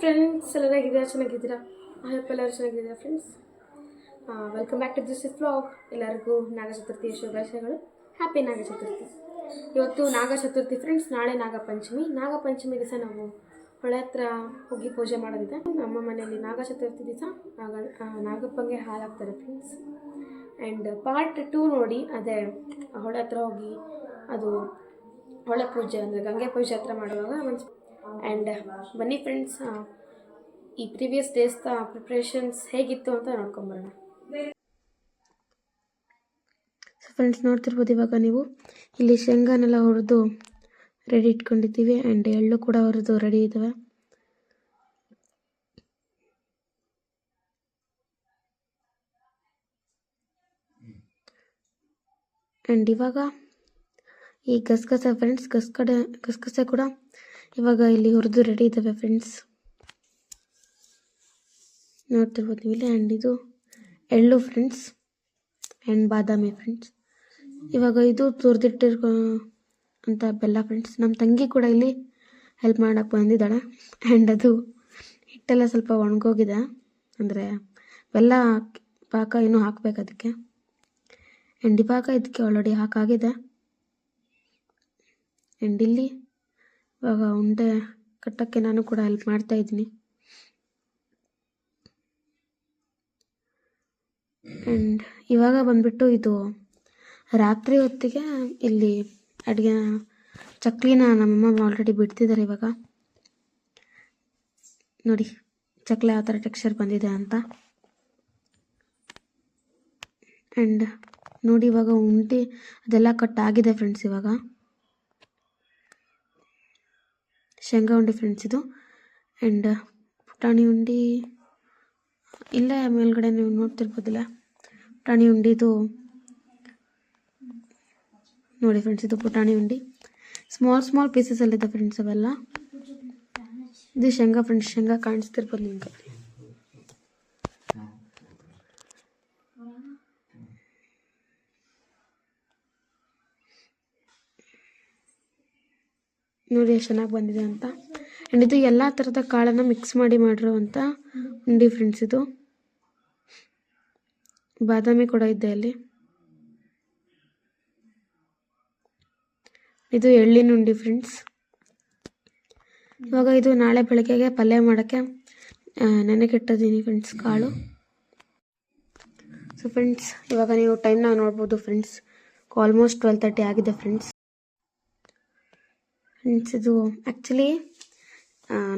Friends, ಎಲ್ಲರೂ ಹೇಗಿದ್ದೀರಾ? ಚೆನ್ನಾಗಿದ್ದೀರಾ? ಐ ಹೋಪ್ ಎಲ್ಲರೂ ಚೆನ್ನಾಗಿದ್ದೀರಾ friends. Welcome back to this vlog. ಎಲ್ಲರಿಗೂ ನಾಗ ಚತುರ್ಥಿಯ ಶುಭಾಶಯಗಳು. ಹ್ಯಾಪಿ ನಾಗ ಚತುರ್ಥಿ. ಇವತ್ತು ನಾಗ ಚತುರ್ಥಿ ಫ್ರೆಂಡ್ಸ್, ನಾಳೆ ನಾಗಪಂಚಮಿ. ನಾಗಪಂಚಮಿ ದಿವಸ ನಾವು ಹೊಳೆ ಹತ್ರ ಹೋಗಿ ಪೂಜೆ ಮಾಡೋದಿದೆ. ನಮ್ಮ ಮನೆಯಲ್ಲಿ ನಾಗ ಚತುರ್ಥಿ ದಿವಸ ನಾಗಪ್ಪಂಗೆ ಹಾಲಾಗ್ತಾರೆ ಫ್ರೆಂಡ್ಸ್. ಆ್ಯಂಡ್ ಪಾರ್ಟ್ 2 ನೋಡಿ, ಅದೇ ಹೊಳೆ ಹತ್ರ ಹೋಗಿ ಅದು ಹೊಳೆ ಪೂಜೆ ಅಂದರೆ ಗಂಗೆ ಪೂಜೆ ಹತ್ರ ಮಾಡುವಾಗ ಆ್ಯಂಡ್ ಬನ್ನಿ ಫ್ರೆಂಡ್ಸ್, ಈ ಪ್ರೀವಿಯಸ್ ಡೇಸ್ದ ಪ್ರಿಪ್ರೇಷನ್ಸ್ ಹೇಗಿತ್ತು ಅಂತ ನೋಡ್ಕೊಂಬರೋಣ. ಸೊ ಫ್ರೆಂಡ್ಸ್, ನೋಡ್ತಿರ್ಬೋದು ಇವಾಗ ನೀವು ಇಲ್ಲಿ ಶೇಂಗಾನೆಲ್ಲ ಹುರಿದು ರೆಡಿ ಇಟ್ಕೊಂಡಿದ್ದೀವಿ. ಆ್ಯಂಡ್ ಎಳ್ಳು ಕೂಡ ಹುರಿದು ರೆಡಿ ಇದ್ದಾವೆ. ಆ್ಯಂಡ್ ಇವಾಗ ಈ ಗಸಗಸೆ ಫ್ರೆಂಡ್ಸ್, ಗಸಗಸೆ ಕೂಡ ಇವಾಗ ಇಲ್ಲಿ ಹುರಿದು ರೆಡಿ ಇದ್ದಾವೆ ಫ್ರೆಂಡ್ಸ್, ನೋಡ್ತಿರ್ಬೋದು ನೀವು ಇಲ್ಲಿ. ಆ್ಯಂಡ್ ಇದು ಎಳ್ಳು ಫ್ರೆಂಡ್ಸ್ ಆ್ಯಂಡ್ ಬಾದಾಮಿ ಫ್ರೆಂಡ್ಸ್. ಇವಾಗ ಇದು ತುರಿದಿಟ್ಟಿರೋ ಅಂತ ಬೆಲ್ಲ ಫ್ರೆಂಡ್ಸ್. ನಮ್ಮ ತಂಗಿ ಕೂಡ ಇಲ್ಲಿ ಹೆಲ್ಪ್ ಮಾಡೋಕ್ಕೆ ಬಂದಿದ್ದಾಳೆ. ಆ್ಯಂಡ್ ಅದು ಹಿಟ್ಟೆಲ್ಲ ಸ್ವಲ್ಪ ಒಣಗೋಗಿದೆ, ಅಂದರೆ ಬೆಲ್ಲ ಪಾಕ ಇನ್ನೂ ಹಾಕಬೇಕು ಅದಕ್ಕೆ. ಆ್ಯಂಡ್ ಇವಾಗ ಇದಕ್ಕೆ ಆಲ್ರೆಡಿ ಹಾಕಾಗಿದೆ. ಆ್ಯಂಡ್ ಇಲ್ಲಿ ಇವಾಗ ಉಂಡೆ ಕಟ್ಟೋಕ್ಕೆ ನಾನು ಕೂಡ ಹೆಲ್ಪ್ ಮಾಡ್ತಾ ಇದ್ದೀನಿ. ಆ್ಯಂಡ್ ಇವಾಗ ಬಂದ್ಬಿಟ್ಟು ಇದು ರಾತ್ರಿ ಹೊತ್ತಿಗೆ ಇಲ್ಲಿ ಅಡುಗೆ ಚಕ್ಲಿನ ನಮ್ಮಮ್ಮ ಆಲ್ರೆಡಿ ಬಿಡ್ತಿದ್ದಾರೆ. ಇವಾಗ ನೋಡಿ ಚಕ್ಲಿ ಯಾವ ಥರ ಟೆಕ್ಸ್ಚರ್ ಬಂದಿದೆ ಅಂತ. ಆ್ಯಂಡ್ ನೋಡಿ ಇವಾಗ ಉಂಡೆ ಅದೆಲ್ಲ ಕಟ್ಟಾಗಿದೆ ಫ್ರೆಂಡ್ಸ್. ಇವಾಗ ಶೇಂಗಾ ಉಂಡೆ ಫ್ರೆಂಡ್ಸ್ ಇದು. ಆ್ಯಂಡ್ ಪುಟಾಣಿ ಉಂಡೆ ಇಲ್ಲೇ ಮೇಲ್ಗಡೆ ನೀವು ನೋಡ್ತಿರ್ಬೋದಿಲ್ಲ. ಪುಟಾಣಿ ಉಂಡಿದು ನೋಡಿ ಫ್ರೆಂಡ್ಸ್, ಇದು ಪುಟಾಣಿ ಉಂಡೆ ಸ್ಮಾಲ್ ಪೀಸಸಲ್ಲಿದೆ ಫ್ರೆಂಡ್ಸ್ ಅವೆಲ್ಲ. ಇದು ಶೇಂಗಾ ಫ್ರೆಂಡ್ಸ್, ಶೇಂಗಾ ಕಾಣಿಸ್ತಿರ್ಬೋದು ನಿಮಗೆ. ನೋಡಿ ಎಷ್ಟು ಚೆನ್ನಾಗಿ ಬಂದಿದೆ ಅಂತ. ಆ್ಯಂಡ್ ಇದು ಎಲ್ಲ ಥರದ ಕಾಳನ್ನು ಮಿಕ್ಸ್ ಮಾಡಿರುವಂಥ ಉಂಡೆ ಫ್ರೆಂಡ್ಸ್. ಇದು ಬಾದಾಮಿ ಕೂಡ ಇದೆ ಅಲ್ಲಿ. ಇದು ಎಳ್ಳಿನ ಉಂಡೆ ಫ್ರೆಂಡ್ಸ್. ಇವಾಗ ಇದು ನಾಳೆ ಬೆಳಗ್ಗೆಗೆ ಪಲ್ಯ ಮಾಡೋಕ್ಕೆ ನೆನೆಗಿಟ್ಟಿದ್ದೀನಿ ಫ್ರೆಂಡ್ಸ್ ಕಾಳು. ಸೊ ಫ್ರೆಂಡ್ಸ್, ಇವಾಗ ನೀವು ಟೈಮ್ನ ನೋಡ್ಬೋದು ಫ್ರೆಂಡ್ಸ್, ಆಲ್ಮೋಸ್ಟ್ 12:30 ಆಗಿದೆ ಫ್ರೆಂಡ್ಸ್. ಇದು ಆ್ಯಕ್ಚುಲಿ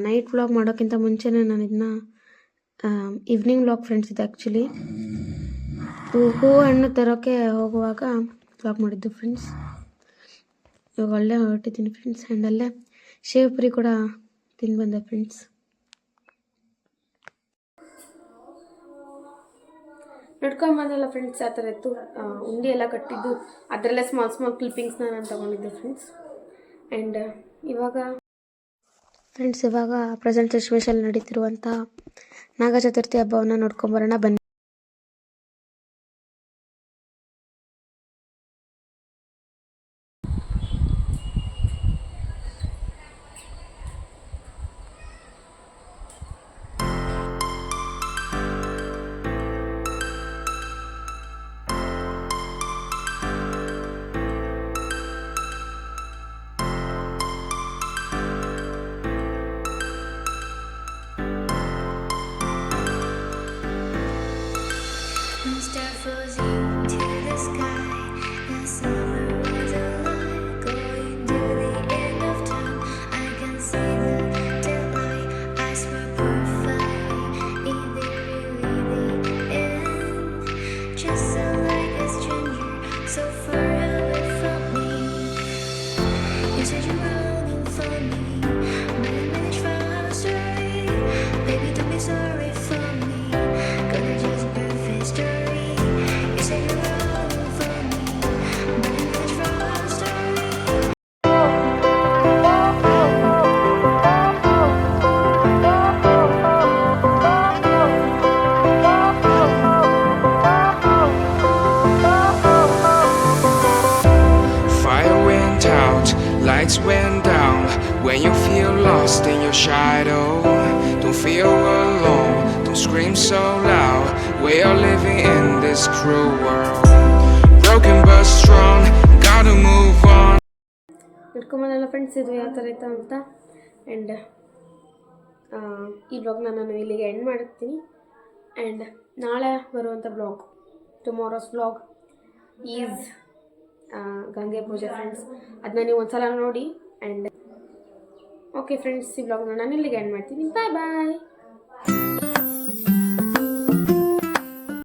ನೈಟ್ ವ್ಲಾಗ್ ಮಾಡೋಕ್ಕಿಂತ ಮುಂಚೆನೇ ನಾನು ಇದನ್ನ ಈವ್ನಿಂಗ್ ವ್ಲಾಗ್ ಫ್ರೆಂಡ್ಸ್. ಇದು ಆ್ಯಕ್ಚುಲಿ ಹೂ ಹಣ್ಣು ತರೋಕ್ಕೆ ಹೋಗುವಾಗ ವ್ಲಾಗ್ ಮಾಡಿದ್ದು ಫ್ರೆಂಡ್ಸ್. ಇವಾಗ ಒಳ್ಳೆ ಹೊರಟಿದ್ದೀನಿ ಫ್ರೆಂಡ್ಸ್. ಆ್ಯಂಡ್ ಅಲ್ಲೇ ಶೇವ್ ಪುರಿ ಕೂಡ ತಿಂದು ಬಂದೆ ಫ್ರೆಂಡ್ಸ್. ನೋಡ್ಕೊಂಬಂದಲ್ಲ ಫ್ರೆಂಡ್ಸ್, ಆ ಥರ ಇತ್ತು ಉಂಡೆ ಎಲ್ಲ ಕಟ್ಟಿದ್ದು. ಅದರಲ್ಲೇ ಸ್ಮಾಲ್ ಕ್ಲಿಪ್ಪಿಂಗ್ಸ್ನ ನಾನು ತೊಗೊಂಡಿದ್ದೆ ಫ್ರೆಂಡ್ಸ್. ಆ್ಯಂಡ್ ಇವಾಗ ಫ್ರೆಂಡ್ಸ್, ಇವಾಗ ಪ್ರೆಸೆಂಟ್ ಸಿಚುವೇಶನ್ ನಡೀತಿರುವಂಥ ನಾಗ ಚತುರ್ಥಿ ಹಬ್ಬವನ್ನು ನೋಡ್ಕೊಂಬರೋಣ ಬನ್ನಿ. Lights went down when you feel lost in your shadow. Don't feel alone, don't scream so loud. We are living in this cruel world. Broken but strong, gotta move on. ಇಟ್ಕೊಂಬಂದಲ್ಲ friends, ಇದು ಯಾವ ಥರ ಇತ್ತು ಅಂತ. And ಈ ಬ್ಲಾಗ್ನ ನಾನು ಇಲ್ಲಿಗೆ end ಮಾಡ್ತೀನಿ. ಆ್ಯಂಡ್ ನಾಳೆ ಬರುವಂಥ ಬ್ಲಾಗ್, ಟುಮಾರೋಸ್ ಬ್ಲಾಗ್ ಈಸ್ ಗಂಗೆ ಪೂಜೆ ಫ್ರೆಂಡ್ಸ್. ಅದನ್ನ ನೀವು ಒಂದ್ಸಲ ನೋಡಿ. ಆ್ಯಂಡ್ ಓಕೆ ಫ್ರೆಂಡ್ಸ್, ಈ ಬ್ಲಾಗ್ನ ನಾನು ಇಲ್ಲಿಗೆ ಎಂಡ್ ಮಾಡ್ತೀನಿ. ಬಾಯ್ ಬಾಯ್.